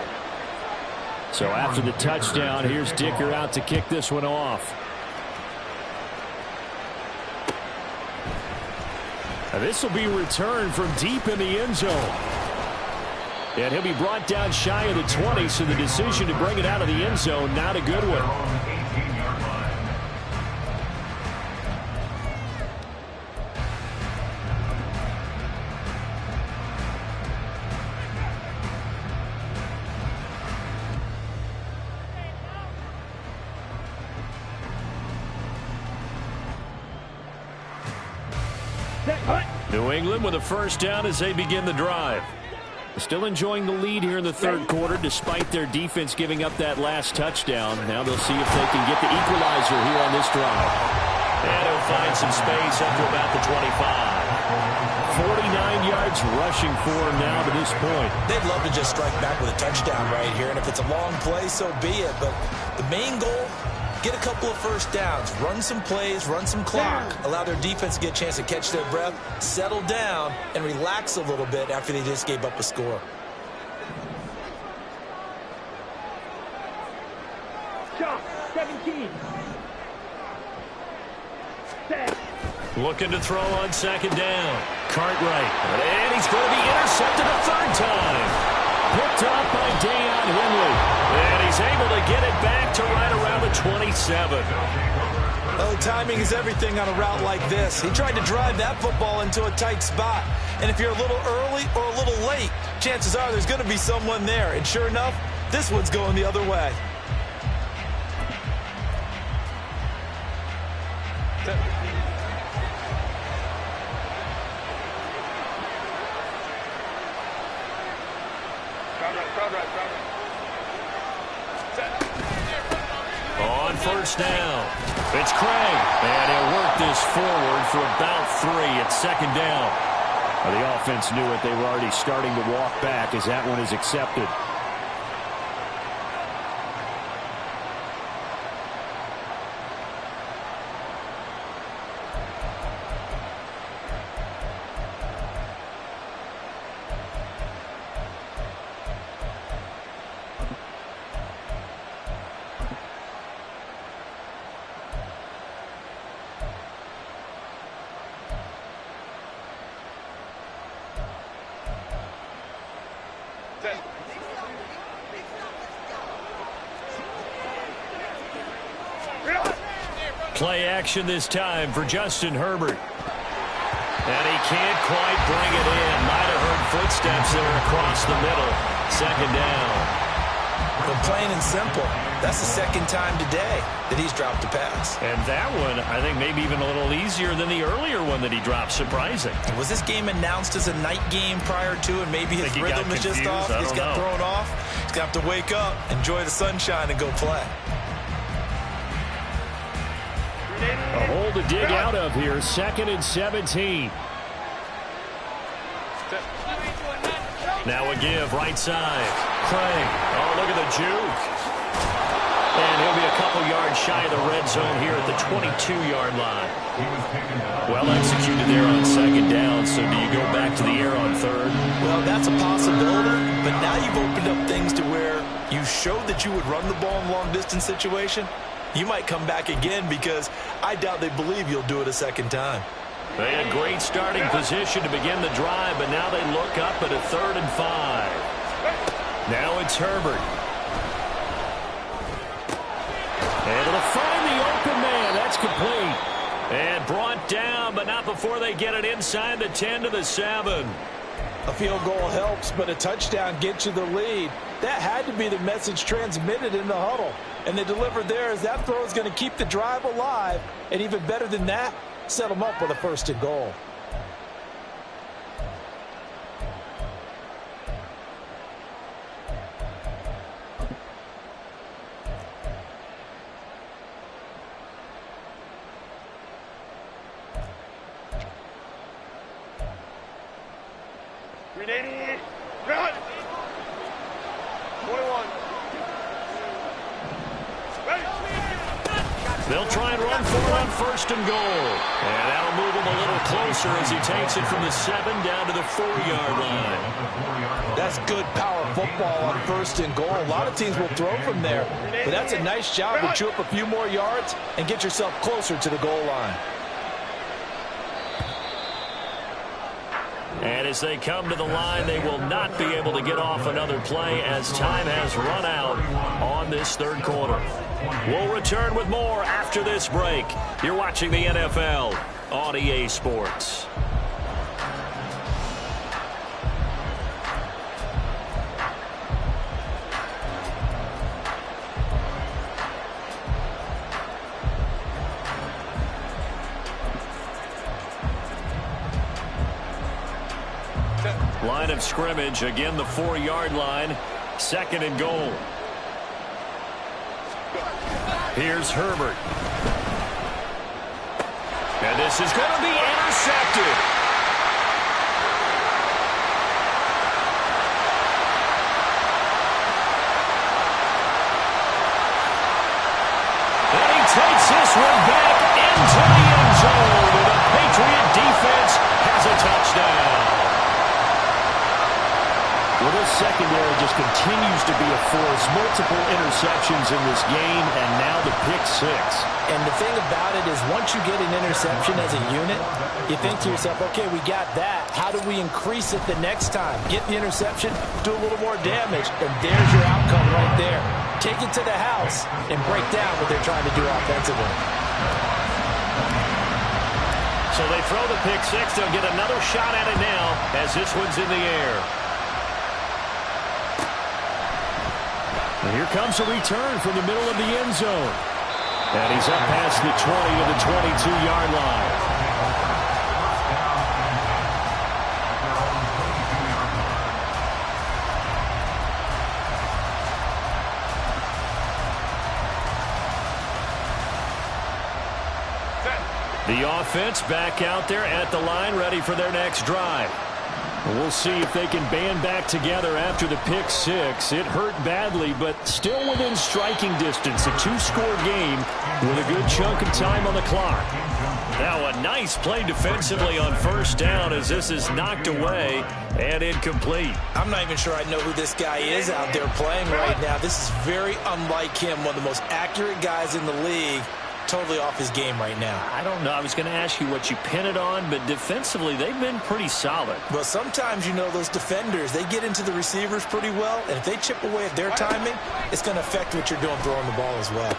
So after the touchdown, here's Dicker out to kick this one off. Now this will be returned from deep in the end zone. And he'll be brought down shy of the 20, so the decision to bring it out of the end zone, not a good one. New England with a first down as they begin the drive. Still enjoying the lead here in the third quarter despite their defense giving up that last touchdown. Now they'll see if they can get the equalizer here on this drive. And he'll find some space up to about the 25. 49 yards rushing for him now to this point.
They'd love to just strike back with a touchdown right here, and if it's a long play, so be it. But the main goal, get a couple of first downs, run some plays, run some clock, allow their defense to get a chance to catch their breath, settle down, and relax a little bit after they just gave up a score.
Shot, 17. Set.
Looking to throw on second down. Cartwright. And he's going to be intercepted a third time. Picked up by Deion Henley. And he's able to get it back to right around the 27.
Oh, timing is everything on a route like this. He tried to drive that football into a tight spot. And if you're a little early or a little late, chances are there's going to be someone there. And sure enough, this one's going the other way.
On first down, it's Craig. And he'll work this forward for about 3 at second down. Well, the offense knew it. They were already starting to walk back as that one is accepted. Play action this time for Justin Herbert. And he can't quite bring it in. Might have heard footsteps there across the middle. Second down.
Well, plain and simple, that's the second time today that he's dropped a pass.
And that one, I think, maybe even a little easier than the earlier one that he dropped. Surprising.
Was this game announced as a night game prior to, and maybe his rhythm is just off? He's got thrown off. He's got to wake up, enjoy the sunshine, and go play.
A hole to dig out of here. 2nd and 17. Now a give right side. Craig. Oh, look at the juke. And he'll be a couple yards shy of the red zone here at the 22-yard line. Well executed there on second down. So do you go back to the air on third?
Well, that's a possibility. But now you've opened up things to where you showed that you would run the ball in long-distance situation. You might come back again because I doubt they believe you'll do it a second time.
They had great starting position to begin the drive, but now they look up at a 3rd and 5. Now it's Herbert. And it'll find the open man. That's complete. And brought down, but not before they get it inside the 10 to the 7.
A field goal helps, but a touchdown gets you the lead. That had to be the message transmitted in the huddle. And they delivered there as that throw is going to keep the drive alive. And even better than that, set them up with a 1st and goal.
380. Run. 21. Ready.
They'll try and run for it on 1st and goal. And that'll move him a little closer as he takes it from the 7 down to the 4-yard line.
That's good power football on 1st and goal. A lot of teams will throw from there. But that's a nice job to chew up a few more yards and get yourself closer to the goal line.
And as they come to the line, they will not be able to get off another play as time has run out on this 3rd quarter. We'll return with more after this break. You're watching the NFL on EA Sports. Line of scrimmage, again the 4-yard line, 2nd and goal. Here's Herbert. And this is going to be intercepted. And he takes this one back into the end zone. The Patriot defense has a touchdown. Well, this secondary just continues to be a force. Multiple interceptions in this game, and now the pick 6.
And the thing about it is once you get an interception as a unit, you think to yourself, okay, we got that. How do we increase it the next time? Get the interception, do a little more damage, and there's your outcome right there. Take it to the house and break down what they're trying to do offensively.
So they throw the pick 6. They'll get another shot at it now as this one's in the air. And here comes a return from the middle of the end zone. And he's up past the 20 to the 22-yard line. The offense back out there at the line, ready for their next drive. We'll see if they can band back together after the pick 6. It hurt badly, but still within striking distance. A 2-score game with a good chunk of time on the clock. Now a nice play defensively on 1st down as this is knocked away and incomplete.
I'm not even sure I know who this guy is out there playing right now. This is very unlike him, one of the most accurate guys in the league. Totally off his game right now.
I don't know. I was going to ask you what you pin it on, but defensively, they've been pretty solid.
Well, sometimes, you know, those defenders, they get into the receivers pretty well, and if they chip away at their timing, it's going to affect what you're doing throwing the ball as well.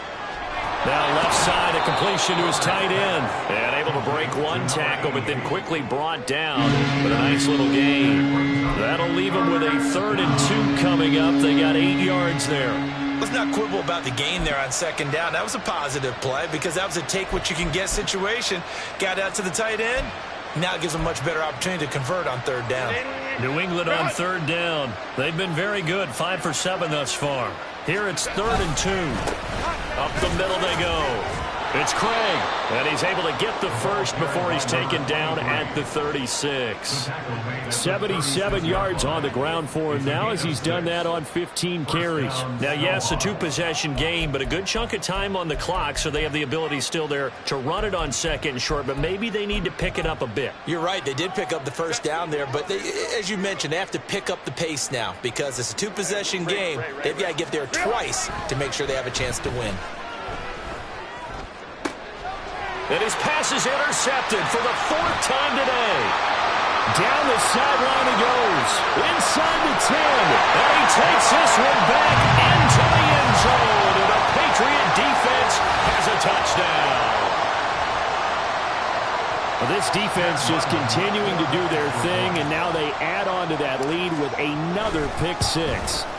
Now left side, a completion to his tight end. And able to break one tackle, but then quickly brought down with a nice little gain. That'll leave him with a 3rd and 2 coming up. They got 8 yards there.
Let's not quibble about the gain there on 2nd down. That was a positive play because that was a take-what-you-can-get situation. Got out to the tight end. Now it gives them a much better opportunity to convert on 3rd down.
New England on 3rd down. They've been very good, 5 for 7 thus far. Here it's 3rd and 2. Up the middle they go. It's Craig, and he's able to get the first before he's taken down at the 36. 77 yards on the ground for him now as he's done that on 15 carries. Now, yes, a 2-possession game, but a good chunk of time on the clock, so they have the ability still there to run it on 2nd and short, but maybe they need to pick it up a bit.
You're right. They did pick up the 1st down there, but they, as you mentioned, they have to pick up the pace now because it's a 2-possession game. They've got to get there twice to make sure they have a chance to win.
And his pass is intercepted for the 4th time today. Down the sideline he goes. Inside the 10. And he takes this one back into the end zone. And the Patriot defense has a touchdown. Well, this defense just continuing to do their thing, and now they add on to that lead with another pick 6.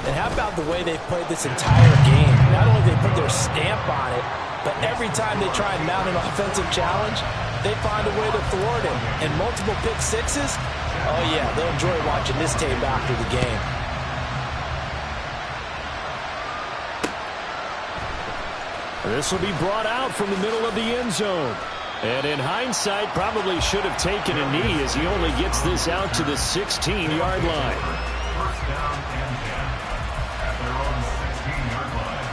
And how about the way they've played this entire game? Not only they put their stamp on it, but every time they try and mount an offensive challenge, they find a way to thwart it. And multiple pick 6s, oh yeah, they'll enjoy watching this tape after the game.
This will be brought out from the middle of the end zone. And in hindsight, probably should have taken a knee as he only gets this out to the 16-yard line.
First down and 10 at their own 16-yard line.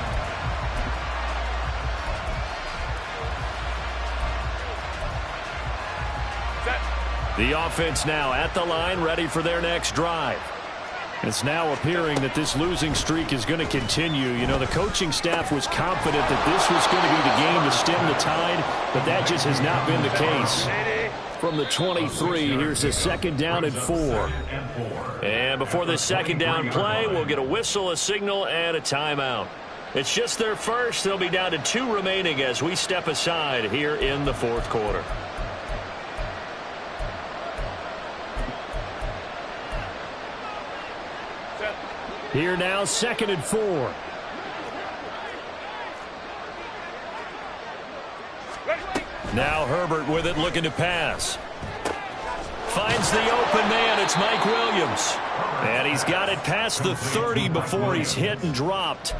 The offense now at the line, ready for their next drive. It's now appearing that this losing streak is going to continue. You know, the coaching staff was confident that this was going to be the game to stem the tide, but that just has not been the case. From the 23, here's a 2nd down and 4. And before this 2nd down play, we'll get a whistle, a signal, and a timeout. It's just their first. They'll be down to 2 remaining as we step aside here in the 4th quarter. Here now, 2nd and 4. Now Herbert with it, looking to pass. Finds the open man. It's Mike Williams. And he's got it past the 30 before he's hit and dropped.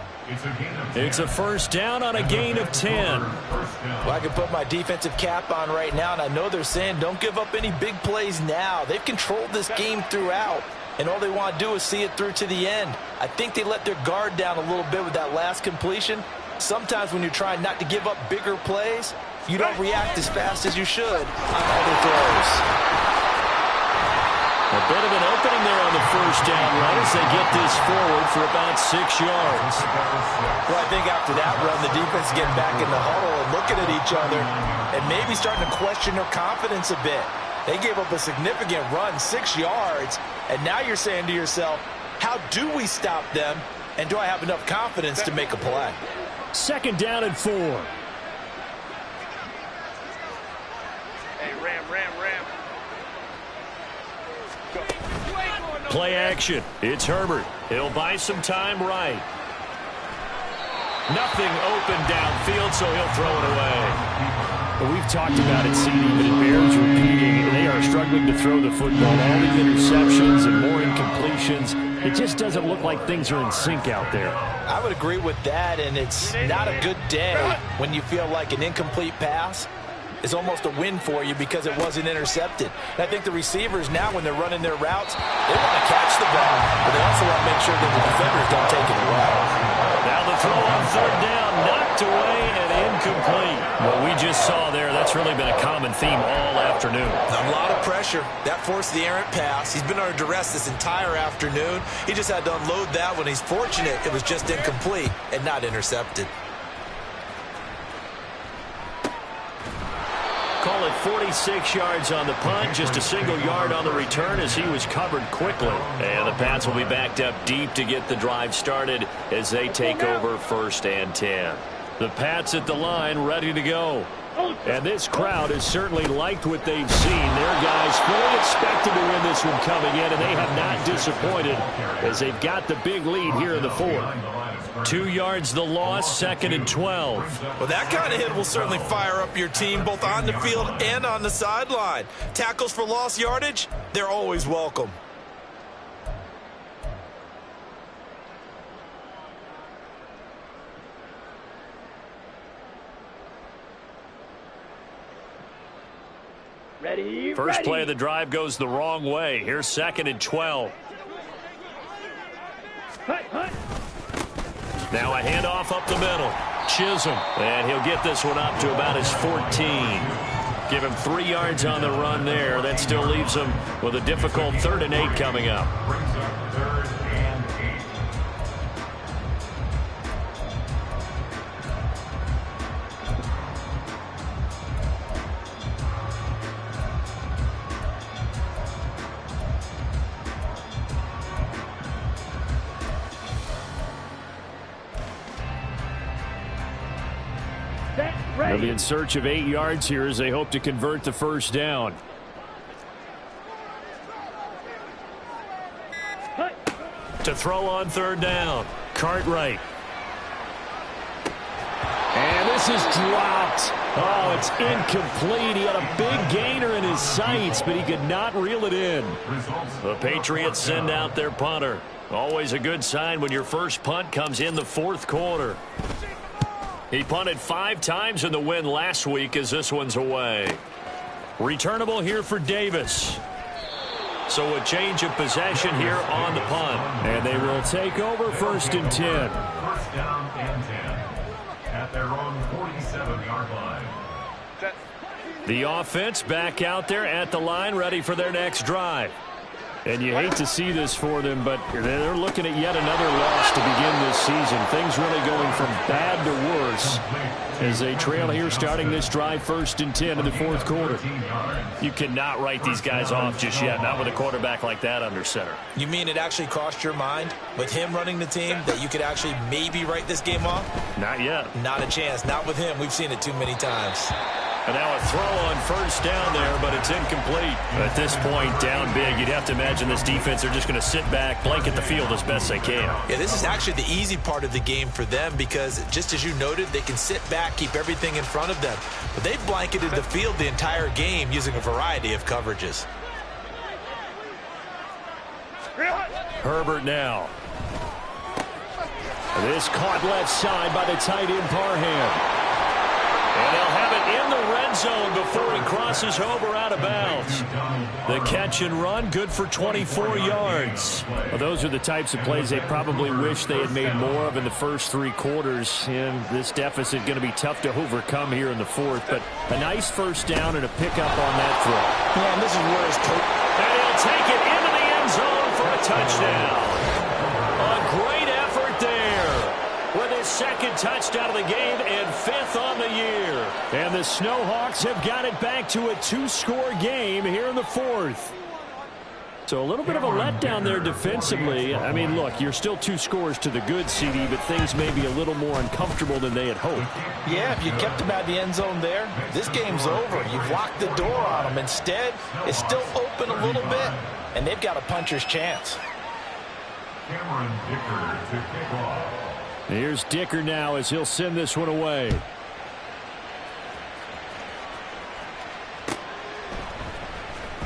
It's a 1st down on a gain of 10.
Well, I can put my defensive cap on right now, and I know they're saying don't give up any big plays now. They've controlled this game throughout, and all they want to do is see it through to the end. I think they let their guard down a little bit with that last completion. Sometimes when you're trying not to give up bigger plays, you don't react as fast as you should on other throws.
A bit of an opening there on the 1st down run as they get this forward for about 6 yards.
Well, I think after that run, the defense is getting back in the huddle and looking at each other and maybe starting to question their confidence a bit. They gave up a significant run, 6 yards, and now you're saying to yourself, how do we stop them, and do I have enough confidence to make a play?
2nd down and 4.
Hey, Ram. Go.
Play action. It's Herbert. He'll buy some time right. Nothing open downfield, so he'll throw it away. But we've talked about it, CD, but it bears repeating. They are struggling to throw the football. All these interceptions and more incompletions. It just doesn't look like things are in sync out there.
I would agree with that, and it's not a good day when you feel like an incomplete pass is almost a win for you because it wasn't intercepted. And I think the receivers now, when they're running their routes, they want to catch the ball, but they also want to make sure that the defenders don't take it away.
Now the throw on 3rd down, knocked away and incomplete. What we just saw there, that's really been a common theme all afternoon.
A lot of pressure. That forced the errant pass. He's been under duress this entire afternoon. He just had to unload that one. He's fortunate it was just incomplete and not intercepted.
Call it 46 yards on the punt, just a single yard on the return as he was covered quickly. And the Pats will be backed up deep to get the drive started as they take over 1st and 10. The Pats at the line, ready to go. And this crowd has certainly liked what they've seen. Their guys fully expected to win this one coming in, and they have not disappointed as they've got the big lead here in the 4th. 2 yards the loss, 2nd and 12.
Well, that kind of hit will certainly fire up your team both on the field and on the sideline. Tackles for lost yardage, they're always welcome.
First play of the drive goes the wrong way. Here's 2nd and 12. Now a handoff up the middle. Chisholm. And he'll get this one up to about his 14. Give him 3 yards on the run there. That still leaves him with a difficult 3rd and 8 coming up.
Brings up 3rd and 8.
They'll be in search of 8 yards here as they hope to convert the 1st down. To throw on 3rd down. Cartwright. And this is dropped. Oh, it's incomplete. He had a big gainer in his sights, but he could not reel it in. The Patriots send out their punter. Always a good sign when your first punt comes in the 4th quarter. He punted 5 times in the win last week as this one's away. Returnable here for Davis. So a change of possession here on the punt. And they will take over 1st and 10.
First down and 10 at their own 47-yard line.
The offense back out there at the line, ready for their next drive. And you hate to see this for them, but they're looking at yet another loss to begin this season. Things really going from bad to worse as they trail here starting this drive 1st and 10 in the 4th quarter. You cannot write these guys off just yet, not with a quarterback like that under center.
You mean it actually crossed your mind with him running the team that you could actually maybe write this game off?
Not yet.
Not a chance. Not with him. We've seen it too many times.
And now a throw on 1st down there, but it's incomplete. At this point, down big, you'd have to imagine this defense are just going to sit back, blanket the field as best they can.
Yeah, this is actually the easy part of the game for them because, just as you noted, they can sit back, keep everything in front of them. But they've blanketed the field the entire game using a variety of coverages.
Herbert now. This caught left side by the tight end Parham. And they'll have it in the red zone before he crosses over out of bounds. The catch and run, good for 24 yards. Well, those are the types of plays they probably wish they had made more of in the first 3 quarters. And this deficit going to be tough to overcome here in the 4th. But a nice 1st down and a pickup on that throw.
Yeah, and this is where his coach...
And he'll take it into the end zone for a touchdown. A great effort there with his 2nd touchdown of the game and 5th on the year. And the Snowhawks have got it back to a 2-score game here in the 4th. So a little bit of a letdown there defensively. I mean, look, you're still 2 scores to the good, CD, but things may be a little more uncomfortable than they had hoped.
Yeah, if you kept him at the end zone there, this game's over. You've locked the door on him. Instead, it's still open a little bit, and they've got a puncher's chance.
Cameron Dicker to kick off.
Here's Dicker now as he'll send this one away.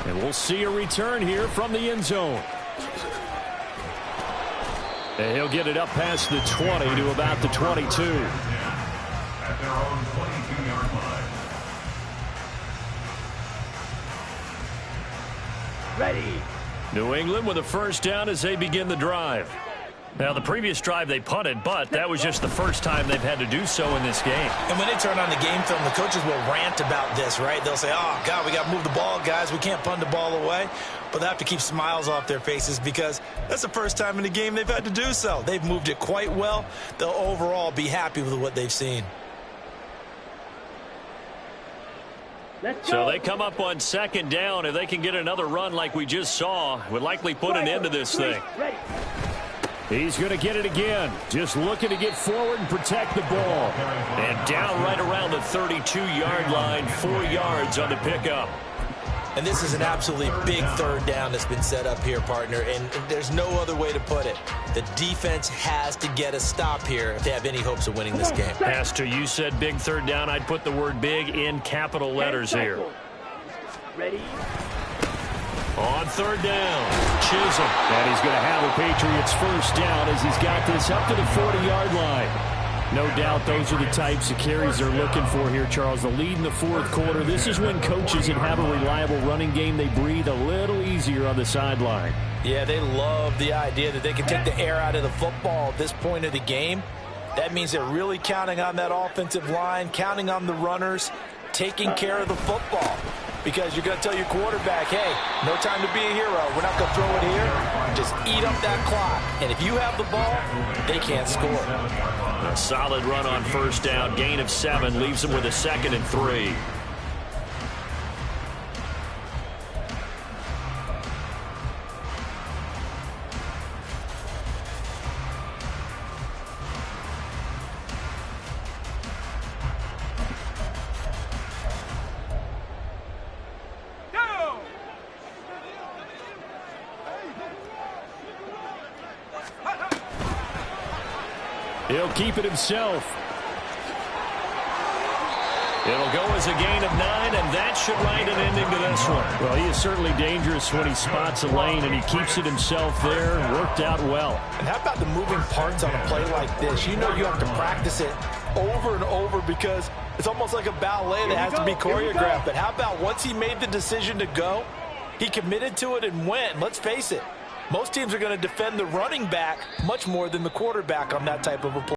And we'll see a return here from the end zone. And he'll get it up past the 20 to about the 22.
At their own 22-yard line.
Ready.
New England with a 1st down as they begin the drive. Now, the previous drive they punted, but that was just the first time they've had to do so in this game.
And when they turn on the game film, the coaches will rant about this, right? They'll say, oh, God, we got to move the ball, guys. We can't punt the ball away. But they have to keep smiles off their faces because that's the first time in the game they've had to do so. They've moved it quite well. They'll overall be happy with what they've seen.
So they come up on 2nd down. If they can get another run like we just saw, would likely put an end to this thing. He's going to get it again. Just looking to get forward and protect the ball. And down right around the 32-yard line, 4 yards on the pickup.
And this is an absolutely big 3rd down that's been set up here, partner. And there's no other way to put it. The defense has to get a stop here if they have any hopes of winning this game.
Pastor, you said big 3rd down. I'd put the word big in capital letters here.
Ready.
On 3rd down, Chisholm. And he's going to have a Patriots 1st down as he's got this up to the 40-yard line. No doubt those are the types of carries they're looking for here, Charles. The lead in the 4th quarter. This is when coaches that have a reliable running game, they breathe a little easier on the sideline.
Yeah, they love the idea that they can take the air out of the football at this point of the game. That means they're really counting on that offensive line, counting on the runners, taking care of the football. Because you're going to tell your quarterback, hey, no time to be a hero. We're not going to throw it here. Just eat up that clock. And if you have the ball, they can't score.
A solid run on 1st down. Gain of 7 leaves them with a 2nd and 3. He'll keep it himself. It'll go as a gain of 9, and that should write an ending to this one. Well, he is certainly dangerous when he spots a lane, and he keeps it himself there. Worked out well.
And how about the moving parts on a play like this? You know you have to practice it over and over because it's almost like a ballet that has to be choreographed. But how about once he made the decision to go, he committed to it and went. Let's face it, most teams are going to defend the running back much more than the quarterback on that type of a play.